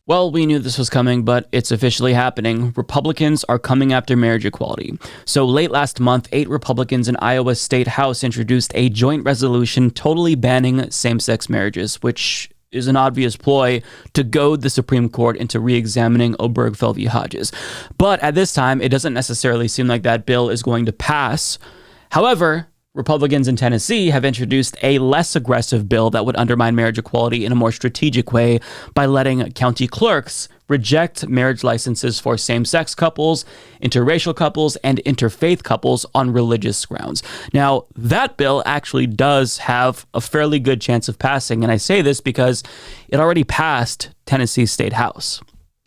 Well, we knew this was coming, but it's officially happening. Republicans are coming after marriage equality. So late last month, 8 Republicans in Iowa's state house introduced a joint resolution totally banning same-sex marriages, which is an obvious ploy to goad the Supreme Court into re-examining Obergefell v. Hodges. But at this time, it doesn't necessarily seem like that bill is going to pass. However, Republicans in Tennessee have introduced a less aggressive bill that would undermine marriage equality in a more strategic way by letting county clerks reject marriage licenses for same-sex couples, interracial couples, and interfaith couples on religious grounds. Now, that bill actually does have a fairly good chance of passing, and I say this because it already passed Tennessee's state house,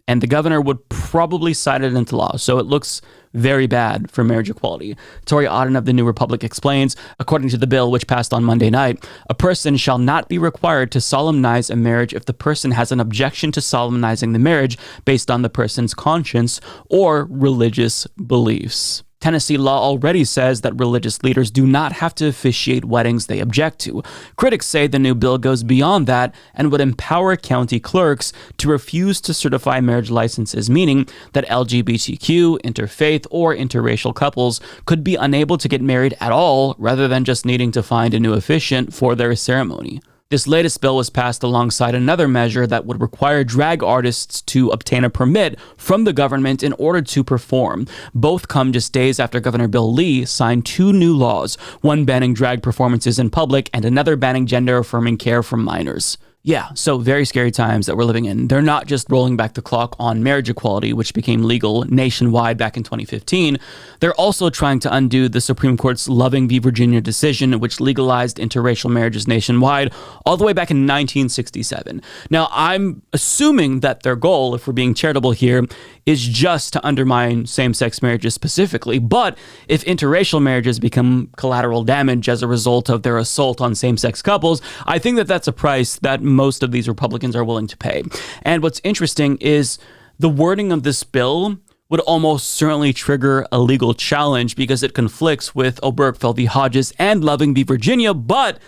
and the governor would probably sign it into law, so it looks very bad for marriage equality. Tori Otten of the New Republic explains, according to the bill, which passed on Monday night, a person shall not be required to solemnize a marriage if the person has an objection to solemnizing the marriage based on the person's conscience or religious beliefs. Tennessee law already says that religious leaders do not have to officiate weddings they object to. Critics say the new bill goes beyond that and would empower county clerks to refuse to certify marriage licenses, meaning that LGBTQ, interfaith, or interracial couples could be unable to get married at all rather than just needing to find a new officiant for their ceremony. This latest bill was passed alongside another measure that would require drag artists to obtain a permit from the government in order to perform. Both come just days after Governor Bill Lee signed 2 new laws, one banning drag performances in public and another banning gender-affirming care for minors. Yeah, so very scary times that we're living in. They're not just rolling back the clock on marriage equality, which became legal nationwide back in 2015. They're also trying to undo the Supreme Court's Loving v. Virginia decision, which legalized interracial marriages nationwide all the way back in 1967. Now, I'm assuming that their goal, if we're being charitable here, is just to undermine same-sex marriages specifically. But if interracial marriages become collateral damage as a result of their assault on same-sex couples, I think that that's a price that most of these Republicans are willing to pay. And what's interesting is the wording of this bill would almost certainly trigger a legal challenge because it conflicts with Obergefell v. Hodges and Loving v. Virginia, but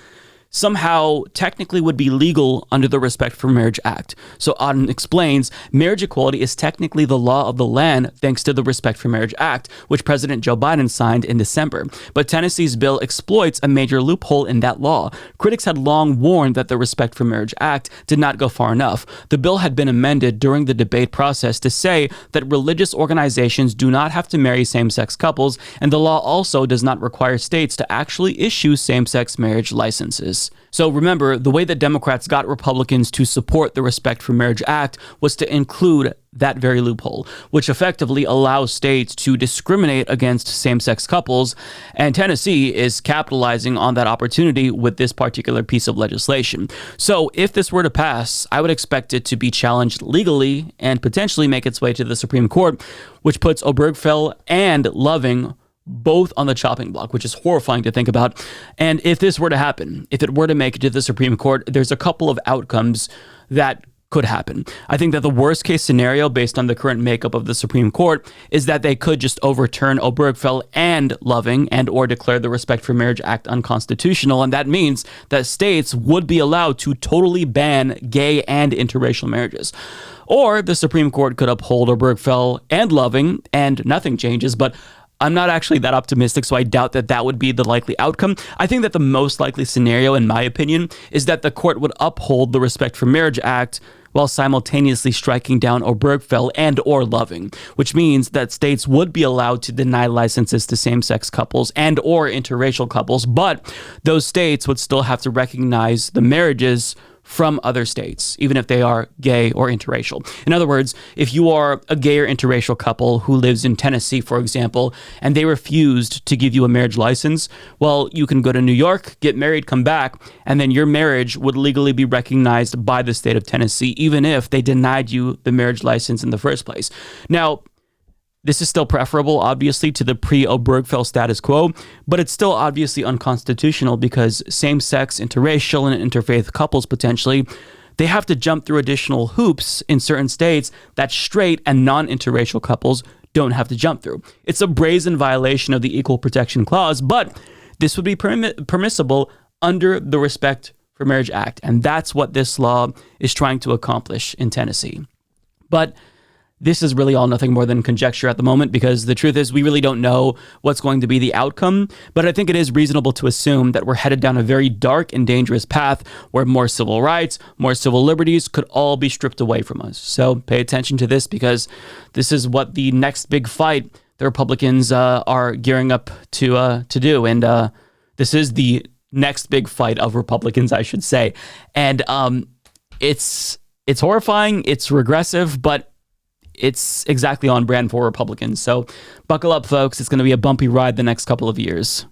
somehow technically would be legal under the Respect for Marriage Act. So Otten explains, marriage equality is technically the law of the land thanks to the Respect for Marriage Act, which President Joe Biden signed in December. But Tennessee's bill exploits a major loophole in that law. Critics had long warned that the Respect for Marriage Act did not go far enough. The bill had been amended during the debate process to say that religious organizations do not have to marry same-sex couples, and the law also does not require states to actually issue same-sex marriage licenses. So remember, the way that Democrats got Republicans to support the Respect for Marriage Act was to include that very loophole, which effectively allows states to discriminate against same-sex couples, and Tennessee is capitalizing on that opportunity with this particular piece of legislation. So if this were to pass, I would expect it to be challenged legally and potentially make its way to the Supreme Court, which puts Obergefell and Loving both on the chopping block, which is horrifying to think about. And if this were to happen, if it were to make it to the Supreme Court, there's a couple of outcomes that could happen. I think that the worst case scenario based on the current makeup of the Supreme Court is that they could just overturn Obergefell and Loving and or declare the Respect for Marriage Act unconstitutional. And that means that states would be allowed to totally ban gay and interracial marriages. Or the Supreme Court could uphold Obergefell and Loving and nothing changes, but I'm not actually that optimistic, so I doubt that that would be the likely outcome. I think that the most likely scenario, in my opinion, is that the court would uphold the Respect for Marriage Act while simultaneously striking down Obergefell and or Loving, which means that states would be allowed to deny licenses to same-sex couples and or interracial couples, but those states would still have to recognize the marriages from other states, even if they are gay or interracial. In other words, if you are a gay or interracial couple who lives in Tennessee, for example, and they refused to give you a marriage license, well, you can go to New York, get married, come back, and then your marriage would legally be recognized by the state of Tennessee, even if they denied you the marriage license in the first place. Now, this is still preferable, obviously, to the pre-Obergefell status quo, but it's still obviously unconstitutional because same-sex, interracial, and interfaith couples potentially, they have to jump through additional hoops in certain states that straight and non-interracial couples don't have to jump through. It's a brazen violation of the Equal Protection Clause, but this would be permissible under the Respect for Marriage Act, and that's what this law is trying to accomplish in Tennessee. But this is really all nothing more than conjecture at the moment, because the truth is we really don't know what's going to be the outcome. But I think it is reasonable to assume that we're headed down a very dark and dangerous path where more civil rights, more civil liberties could all be stripped away from us. So pay attention to this, because this is what the next big fight the Republicans are gearing up to do. And this is the next big fight of Republicans, I should say. And it's horrifying, it's regressive, but it's exactly on brand for Republicans. So buckle up, folks. It's going to be a bumpy ride the next couple of years.